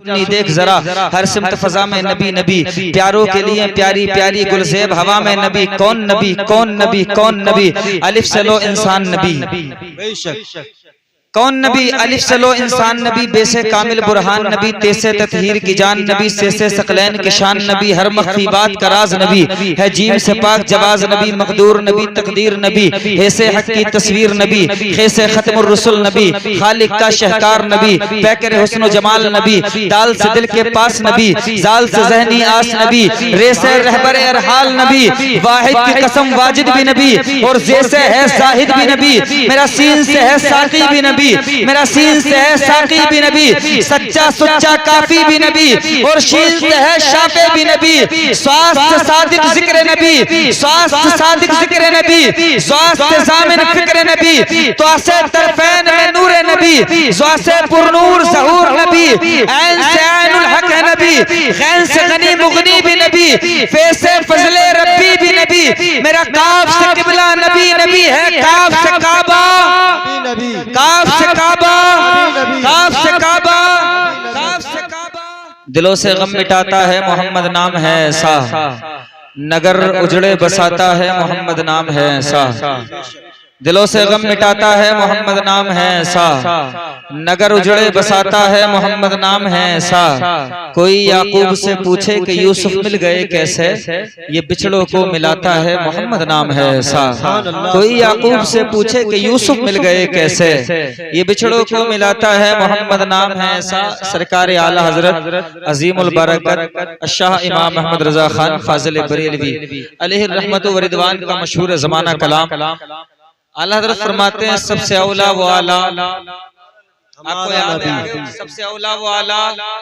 सुन्नी देख जरा हर सिमत फजा में नबी नबी, प्यारों के लिए प्यारी प्यारी गुलज़ेब हवा में नबी। कौन नबी कौन नबी कौन नबी, अलिफ से लो इंसान नबी। बेशक कौन नबी, अलिफ से लो इंसान नबी, बेसे कामिल बुरहान नबी, तेसे ततहीर की जान नबी, से सकलैन की शान नबी, हर मख्फी बात का राज नबी है, जीम से पाक जवाज नबी, मकदूर नबी, तकदीर नबी, ऐसे हक की तस्वीर नबी, खैसे खत्मुर रसूल नबी, खालिक का शहकार नबी, पैकर हुस्न जमाल नबी, दाल से दिल के पास नबी, जाल से ज़हनी आस नबी, रे से रहबर अरहाल नबी, वाहिद की कसम वाजिद भी नबी, और जैसे है साहिद भी नबी, मेरा सीन से है साकी भी नबी, मेरा सीन से है साकी भी नबी, सच्चा सुच्चा काफी भी नबी, और शीन से है शाफे भी नबी, स्वास्थ्य सादिक जिक्र नबी, स्वास्थ्य सादिक जिक्र नबी, स्वास्थ्य जामिन फिक्र नबी, तो आसे तरफैन में नूर नबी, स्वासे पुरनूर ज़हूर नबी, ऐन से ऐनुल हक है नबी, गैन से गनी मुगनी भी नबी, फे से फजले रब्बी भी नबी, मेरा काफ से किबला नबी नबी है, काफ से काबा काफ से काबा काफ से काबा काफ से काबा। दिलों से गम मिटाता है मोहम्मद नाम है ऐसा, नगर उजड़े बसाता है मोहम्मद नाम है ऐसा, दिलों से गम मिटाता है मोहम्मद नाम है ऐसा, नगर उजड़े बसाता है मोहम्मद नाम है ऐसा। कोई याकूब से पूछे कि यूसुफ मिल गए कैसे, ये बिछड़ों को मिलाता है मोहम्मद नाम है ऐसा। कोई याकूब से पूछे कि यूसुफ मिल गए कैसे, ये बिछड़ों को मिलाता है मोहम्मद नाम है ऐसा। सरकार आला हजरत अजीमुल बरकत शाह इमाम अहमद रजा खान फाजिल बरेलवी अलैहि रहमत व रिदवान का मशहूर ज़माना कलाम आला हज़रत फरमाते हैं, सबसे औला वो आला, आपको याद है सबसे औला वो आला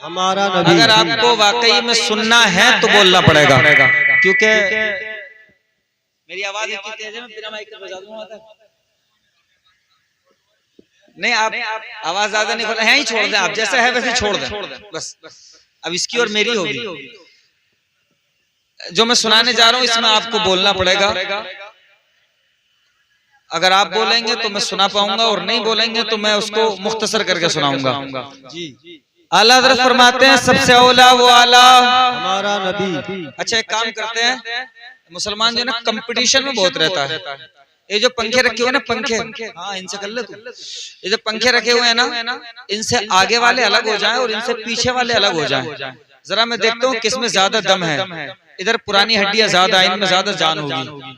हमारा नबी। अगर आपको वाकई में सुनना है तो बोलना पड़ेगा, क्योंकि मेरी आवाज इतनी तेज है, मैं बिना माइक के बजा दूंगा। नहीं, आप आवाज ज्यादा नहीं खोलें, है ही छोड़ दें, आप जैसा है वैसे छोड़ दें बस। अब इसकी और मेरी होगी, जो मैं सुनाने जा रहा हूँ इसमें आपको बोलना पड़ेगा। अगर आप बोलेंगे तो मैं सुना पाऊंगा, और नहीं बोलेंगे तो मैं उसको मुख्तसर करके सुनाऊंगा। आला हज़रत फरमाते हैं, सबसे औला वो आला हमारा नबी। अच्छा, एक काम करते हैं, मुसलमान जो ना कंपटीशन में बहुत रहता है। ये जो पंखे रखे हुए ना, पंखे, हाँ इनसे कर ले तू। ये जो पंखे रखे हुए हैं ना, इनसे आगे वाले अलग हो जाएं और इनसे पीछे वाले अलग हो जाएं। जरा मैं देखता हूँ किसमें ज्यादा दम है। इधर पुरानी हड्डियां ज्यादा, इनमें ज्यादा जान होगी।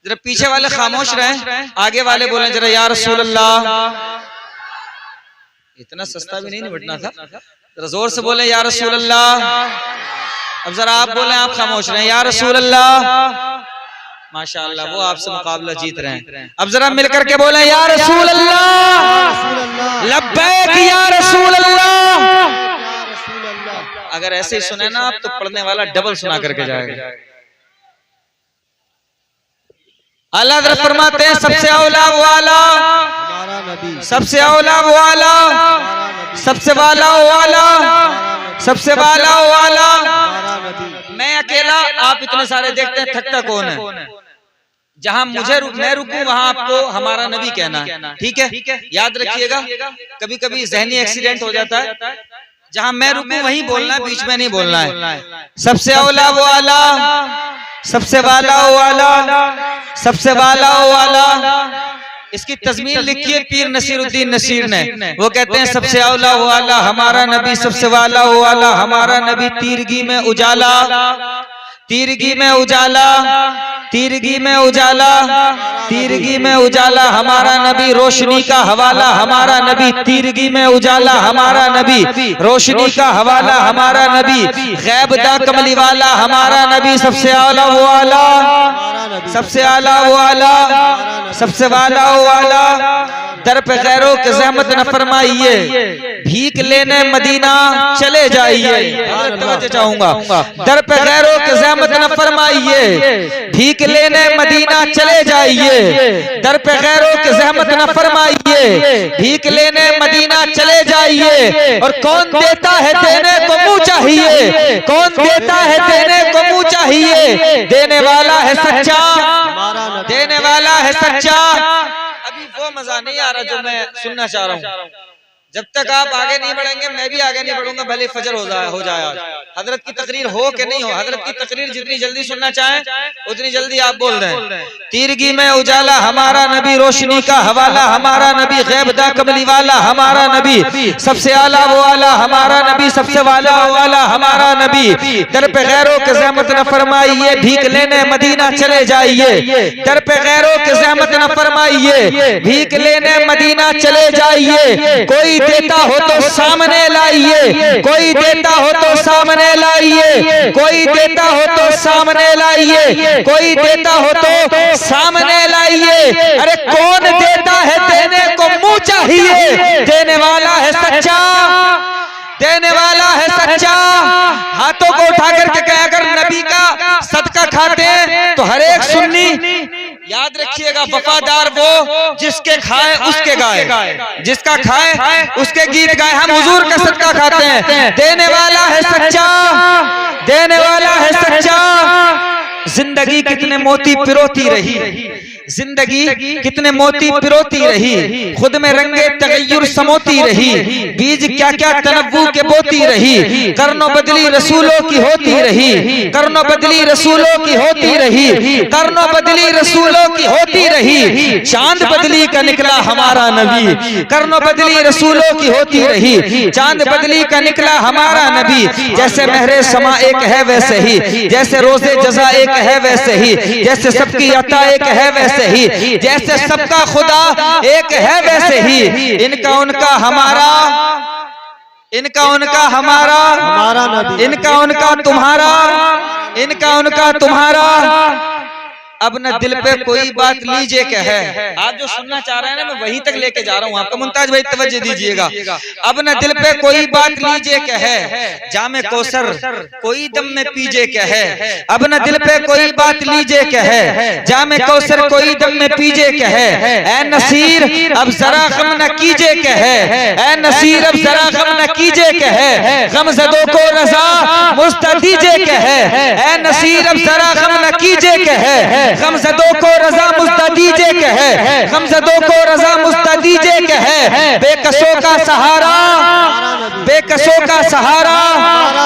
जरा पीछे वाले खामोश रहे, आगे वाले बोले जरा या रसूल अल्लाह। इतना सस्ता भी नहीं निपटना था, जरा जोर से बोले या रसूल अल्लाह। अब जरा आप बोले, आप खामोश रहे, या रसूल अल्लाह। माशाअल्लाह, वो आपसे मुकाबला जीत रहे हैं। अब जरा मिलकर के बोले या रसूल अल्लाह, लब्बैक या रसूल अल्लाह। अगर ऐसे ही सुने ना आप, तो पढ़ने वाला डबल सुना करके जाएगा। अल्लाह हज़रत फरमाते हैं, सबसे औला वो आला हमारा नबी, सबसे औला वो आला, सबसे वाला वो आला, सबसे वाला वो आला। मैं अकेला, आप इतने सारे देखते हैं, थकता कौन है? जहां मैं रुकूं वहां आपको हमारा नबी कहना है, ठीक है? याद रखिएगा, कभी कभी ज़हनी एक्सीडेंट हो जाता है। जहां मैं रुकूं वहीं बोलना है, बीच में नहीं बोलना है। सबसे औला वो आला, सबसे वाला वो आला, सबसे वाला वो आला। इसकी तज़मीन लिखी है पीर नसीरुद्दीन नसीर ने। वो कहते हैं, सबसे औला वो आला हमारा नबी, सबसे वाला वो आला हमारा नबी। तीरगी में उजाला, तीरगी में उजाला, तीरगी में उजाला, तीरगी में उजाला हमारा नबी। रोशनी का हवाला हमारा नबी, तीरगी में उजाला हमारा नबी। रोशनी का हवाला हमारा नबी, गैब दा कमली वाला हमारा नबी। सबसे आला वो आला, सबसे आला वो आला, सबसे वाला वो आला। दर पे गैरों के ज़हमत न फरमाइए, भीख लेने मदीना चले जाइए। तवज्जो चाहूंगा, दर पे गैरों के ज़हमत न फरमाइए, भीख लेने मदीना चले जाइए। दर पे गैरों के ज़हमत न फरमाइए, भीख लेने मदीना चले जाइए। और कौन देता है देने को मुँह चाहिए, कौन देता है देने को मुँह चाहिए। देने वाला है सच्चा, देने वाला है सच्चा। अभी वो मजा नहीं आ रहा जो मैं सुनना चाह रहा हूँ। जब तक आप आगे नहीं बढ़ेंगे मैं भी आगे नहीं बढ़ूंगा, भले फजर हो जाए आज। हजरत की तकरीर हो कि नहीं हो, हजरत की तकरीर जितनी जल्दी सुनना चाहें उतनी जल्दी आप बोल दें। तीरगी में उजाला हमारा नबी, रोशनी का हवाला हमारा नबी, गैब दा कमली वाला हमारा नबी, सबसे आला वो आला हमारा नबी, सबसे वाला वो वाला हमारा नबी। दर पे गैरों के ज़हमत न फरमाइए, भीख लेने मदीना चले जाइए। दर पे गैरों के ज़हमत न फरमाइए, भीख लेने मदीना चले जाइए। कोई देता हो तो सामने लाइए, कोई देता हो तो सामने लाइए, कोई देता हो तो सामने लाइए, कोई देता हो तो सामने लाइए। अरे कौन देता है, देने को मुंह चाहिए, देने वाला है सच्चा, देने वाला है सच्चा। हाथों को उठा करके कहा, अगर नबी का सदका खाते हैं तो हर एक सुन्नी याद रखिएगा, वफादार वो जिसके खाए उसके गाए, जिसका खाए उसके गीत गाए। हम हुजूर का सदका खाते हैं, देने वाला है सच्चा, देने वाला है सच्चा। जिंदगी कितने मोती पिरोती रही, जिंदगी कितने मोती पिरोती रही, खुद में रंगे तगय्युर समोती रही, बीज क्या क्या तनव्वु के बोती रही। करनो बदली रसूलों की होती रही, करनो बदली रसूलों की होती रही, करनो बदली रसूलों की होती रही। चांद बदली का निकला हमारा नबी, करनो बदली रसूलों की होती रही। चांद बदली का निकला हमारा नबी, जैसे महरे समा एक है वैसे ही, जैसे रोजे जजा एक है वैसे ही, जैसे सबकी अता एक है वैसे ही, जैसे सबका खुदा एक है वैसे ही। इनका उनका हमारा, इनका उनका हमारा, इनका उनका तुम्हारा, इनका उनका तुम्हारा। अब न दिल पे कोई बात लीजिए क्या है, आप जो सुनना चाह रहे हैं ना मैं वहीं तक लेके जा रहा हूँ आपका। मुमताज भाई तवज्जो दीजिएगा। अब न दिल पे कोई बात लीजिए क्या है, जामे कौसर कोई दम में पीजे क्या है। अब न दिल पे कोई बात लीजिए क्या है, जामे कौसर कोई दम में पीजे क्या है। ऐ नसीर अब जरा गम न कीजिए क्या है, ऐ नसीर अब जरा गम न कीजिए क्या है। गमज़दों को रज़ा मुझसे दीजिए क्या है, ऐ नसीर अब जरा गम न कीजिए क्या है। गमज़दों को रज़ा मुझसे दीजिए क्या है, गमज़दों को रज़ा मुझसे दीजिए क्या है। बेकसों का सहारा, बेकसों का सहारा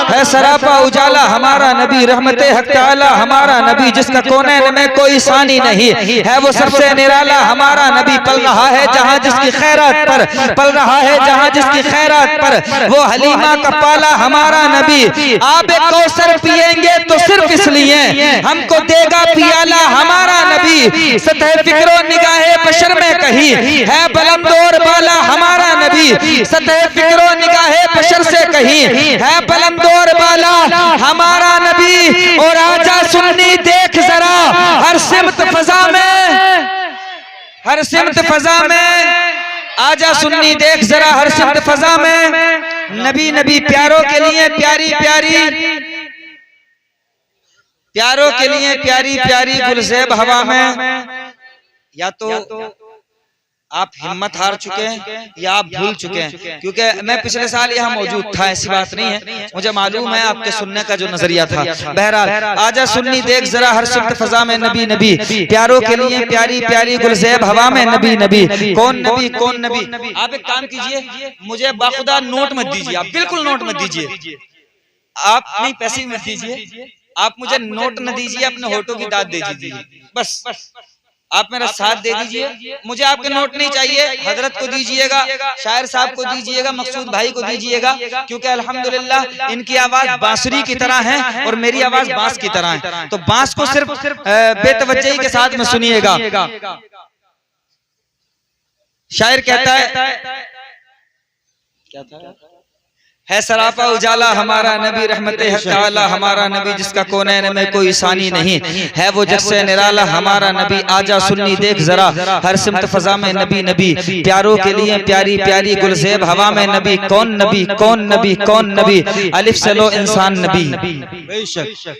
है सरापा उजाला हमारा नबी, रहमते हक ताला हमारा नबी, जिसका कोनैन में कोई सानी नहीं है, वो सबसे निराला हमारा नबी। पल रहा है जहां जिसकी खैरात पर, पल रहा है जहां जिसकी खैरात पर, वो हलीमा का पाला हमारा नबी। आबे कौसर पिएंगे तो सिर्फ इसलिए हमको देगा पियाला हमारा नबी। सतह फिक्रो निगाहे बशर में कहीं है बुलंद और बाला हमारा नबी, सतह फिक्रो निगाहे बशर से कहीं है बुलंद और बाला हमारा नबी। और आजा सुन्नी देख जरा हर सिमत फजा में, हर सिमत फजा में, आजा सुन्नी देख जरा हर सिमत फजा में। नबी नबी प्यारों के लिए प्यारी प्यारी, प्यारों के लिए प्यारी प्यारी गुलज़ेब हवा में। या तो आप हिम्मत हार चुके हैं या आप भूल चुके हैं, क्योंकि मैं पिछले साल यहाँ मौजूद था, ऐसी बात नहीं है, मुझे मालूम है आपके सुनने का जो नजरिया था। बहरहाल आजा सुन्नी देख जरा हर सिमत फजा में नबी नबी, प्यारों के लिए प्यारी प्यारी गुलज़ेब हवा में नबी नबी। कौन नबी कौन नबी। आप एक काम कीजिए, मुझे बाखुदा नोट मत दीजिए, आप बिल्कुल नोट मत दीजिए, आप नहीं पैसे मत दीजिए, आप मुझे नोट न दीजिए, अपने होठों की दाद दे दीजिए बस। आप मेरा साथ दे दीजिए, मुझे आपके नोट नहीं चाहिए। हजरत को दीजिएगा, शायर साहब को दीजिएगा, मकसूद भाई को दीजिएगा, क्योंकि अल्हम्दुलिल्लाह इनकी आवाज बांसुरी की तरह है और मेरी आवाज बांस की तरह है। तो बांस को सिर्फ बेतवज्जही के साथ में सुनिएगा। शायर कहता है, क्या था, है सरापा उजाला हमारा नबी, रहमते हक ताला हमारा नबी, जिसका कोनैन में कोई सानी नहीं है, वो जस्से निराला हमारा नबी। आजा सुन्नी देख जरा हर सिमत फजा में नबी नबी, प्यारों के लिए प्यारी प्यारी गुलज़ेब हवा में नबी। कौन नबी कौन नबी कौन नबी, अलिफ से लो इंसान नबी। बेशक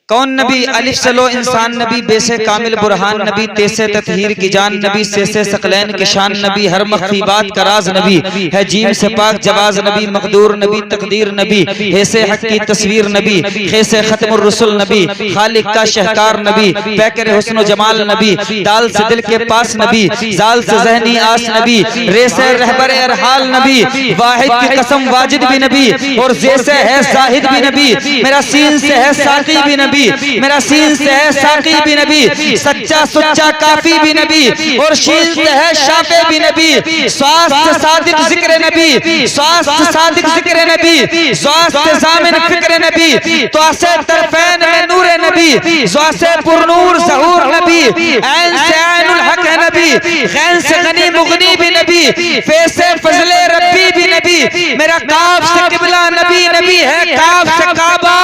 कौन नबी? अलिफ से लो इंसान नबी, बेसे कामिल बुरहान नबी, तेसे ततहीर की जान नबी, से सकलैन के शान नबी, हर मख्फी बात का राज नबी है, जीम से पाक जवाज नबी, मकदूर नबी, तकदीर नबी, हेसे हक की तस्वीर नबी, हेसे खत्मुर रसूल नबी, खालिक का शहकार नबी, पैकर हुस्न जमाल नबी, दाल से दिल के पास नबी, जाल से ज़हनी आस नबी, रे से रहबर अरहाल नबी, वाहिद की कसम वाजिद भी नबी, और जे से है जाहिद भी नबी, मेरा सीन से है साकी भी नबी, मेरा सीन से है साकी भी नबी, सच्चा सुच्चा काफी भी नबी, और शीन से है शाफे भी नबी, स्वास्थ्य सादिक जिक्र नबी, स्वास्थ्य सादिक जिक्र नबी, स्वास्थ्य जामिन फिक्र नबी, तो आसे तरफैन में नूर नबी, स्वासे पुरनूर ज़हूर नबी, ऐन से ऐनुल हक है नबी, गैन से गनी मुगनी भी नबी, फे से फजले रब्बी भी नबी, मेरा काफ से किबला नबी नबी है, काफ से काबा,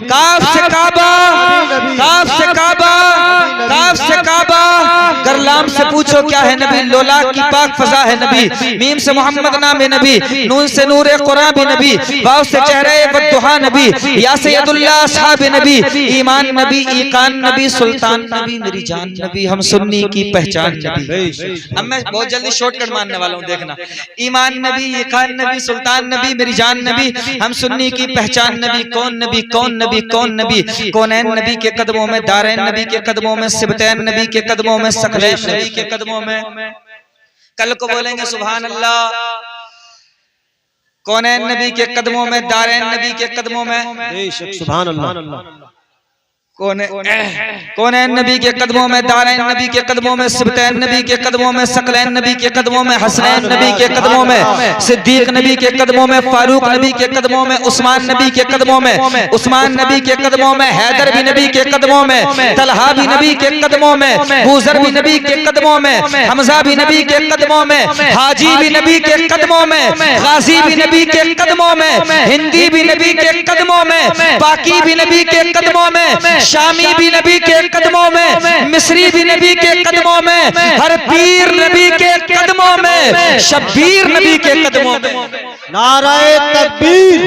काफ से काबा, काफ से काबा, काफ से काबा, करलाम से पूछो क्या है नबी, लोला की पाक फजा है नबी, मीम से मोहम्मद नाम है नबी, नून से नूर कुरान भी नबी, वाव से चेहरे बद्दुहा नबी, या सैयदुल्लाह असहाब नबी, ईमान नबी, ईकान नबी, सुल्तान नबी, मेरी जान नबी, हम सुन्नी की पहचान नबी। अब मैं बहुत जल्दी शॉर्टकट मारने वाला हूँ, देखना। ईमान नबी, ईकान नबी, सुल्तान नबी, मेरी जान नबी, हम सुन्नी की पहचान नबी, कौन नबी, कौन नबी, कौन नबी, कौनैन नबी के कदमों में, दारैन नबी के कदमों में, सिबतैन नबी के कदमों में, सकलैन नबी के कदमों में, कल को बोलेंगे सुभान अल्लाह, कौनैन नबी के कदमों में, दारैन नबी के कदमों में, सुभान अल्लाह, कौनैन नबी के कदमों में, दारैन नबी के कदमों में, सिबतैन नबी के कदमों में, सकलैन नबी के कदमों में, हसनैन नबी के कदमों में, सिद्दीक नबी के कदमों में, फारूक नबी के कदमों में, उस्मान नबी के कदमों में, उस्मान नबी के कदमों में, हैदर भी नबी के कदमों में, तलहा भी नबी के कदमों में, बूजर भी नबी के कदमों में, हमजा भी नबी के कदमों में, हाजी भी नबी के कदमों में, गाजी भी नबी के कदमों में, हिंदी भी नबी के कदमों में, पाकी भी नबी के कदमों में, शामी भी नबी के कदमों में, मिस्री भी नबी के कदमों में, हर पीर नबी के कदमों में, शब्बीर नबी के कदमों में। नाराए तकबीर,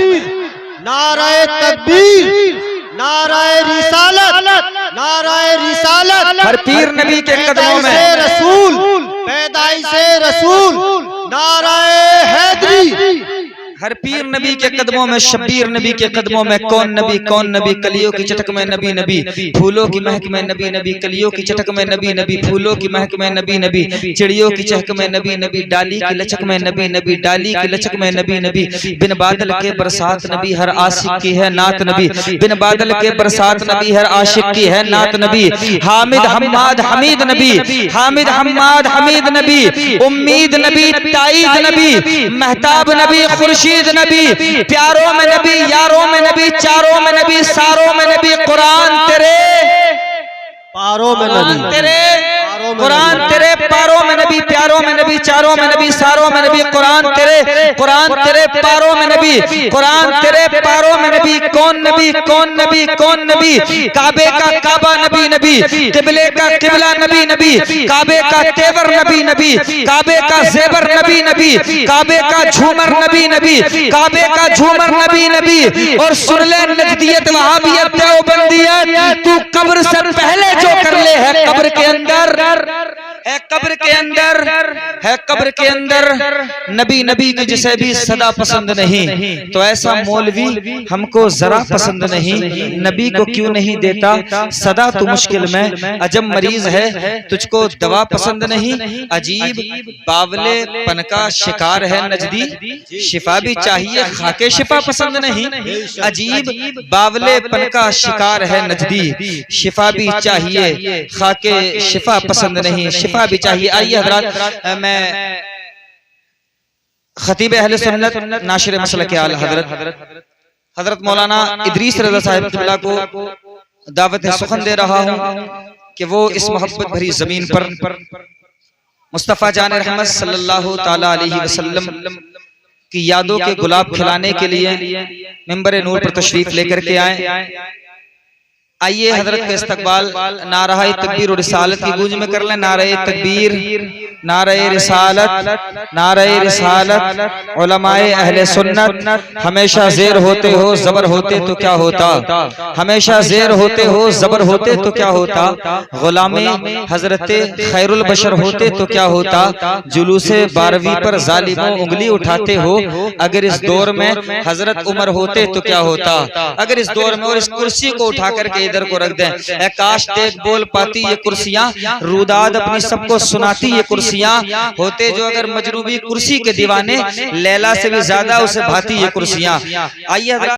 नाराए तकबीर, नाराए रिसालत, नाराए रिसालत, हर पीर नबी के कदमों में, रसूल, पैदाइशे रसूल, नाराए हैदरी, हर पीर नबी के कदमों में, शब्बीर नबी के कदमों में, कौन नबी, कौन नबी, कलियों की चटक में नबी नबी, फूलों की महक में नबी नबी, कलियों की चटक में नबी नबी, फूलों की महक में नबी नबी, चिड़ियों की चहक में नबी नबी, डाली की लचक में नबी नबी, डाली की लचक में नबी नबी, बिन बादल के बरसात नबी, हर आशिक की है नात नबी, बिन बादल के बरसात नबी, हर आशिक की है नात नबी, हामिद हम्माद हमीद नबी, हामिद हम्माद हमीद नबी, उम्मीद नबी, ताईद नबी, महताब नबी, खुर्शीद नबी, प्यारों में नबी, यारों में नबी, चारों में नबी, सारों में नबी, कुरान तेरे पारों में नबी, तेरे कुरान तेरे पारों में नबी, प्यारों में नबी, चारों में नबी, सारों में नबी, कुरान तेरे पारों में नबी, कुरान तेरे पारों में नबी, कौन नबी, कौन नबी, कौन नबी, काबे का काबा नबी नबी, किबले का किबला नबी नबी, काबे का तेवर नबी नबी, काबे का जेवर नबी नबी, काबे का झूमर नबी नबी, काबे का झूमर नबी नबी, और सुन ले नजदियत वहाबियत देवबंदियत, तू कब्र से पहले जो कर ले है कब्र के अंदर, है कब्र के अंदर, है कब्र के अंदर, नबी नबी के जिसे भी सदा पसंद नहीं, तो ऐसा मौलवी हमको जरा पसंद नहीं, नबी को क्यों नहीं देता सदा तू मुश्किल में, अजब मरीज है तुझको दवा पसंद नहीं, अजीब बावले पन का शिकार है नजदी, शिफा भी चाहिए खाके शिफा पसंद नहीं, अजीब बावले पन का शिकार है नजदी, शिफा भी चाहिए खाके शिफा पसंद नहीं, शिफा भी चाहिए। आइए हजरात, मैं खतीब अहले सुन्नत नाशिर मसलक आला हजरत मौलाना इदरीस रज़ा साहिब क़िबला को दावत सुखन दे रहा हूँ कि वो इस मोहब्बत भरी जमीन पर मुस्तफ़ा जान रहमत सल्लल्लाहु ताला अलैहि वसल्लम की यादों के गुलाब खिलाने के लिए मिंबर नूर पर तशरीफ लेकर के आए। आइए हजरत के इस्तकबाल नाराए तकबीर और रिसालत की गूंज में कर लें। नाराए तकबीर, नाराए रिसालत, नाराए रिसालत। उलमाए अहले सुन्नत हमेशा ज़ेर होते हो ज़बर होते तो क्या होता, हमेशा ज़ेर होते हो ज़बर होते तो क्या होता, गुलामे हजरत खैरुल बशर होते तो क्या होता, जुलूसे 12वीं पर जालिमों उंगली उठाते हो, अगर इस दौर में हजरत उमर होते तो क्या होता, अगर इस दौर में और इस कुर्सी को उठा करके इधर को रख दें। काश देख बोल पाती ये कुर्सियां, रुदाद अपनी सबको सुनाती ये कुर्सियां, होते जो अगर मजरूबी कुर्सी के दीवाने, लैला से भी ज्यादा उसे भाती ये कुर्सियां। आइए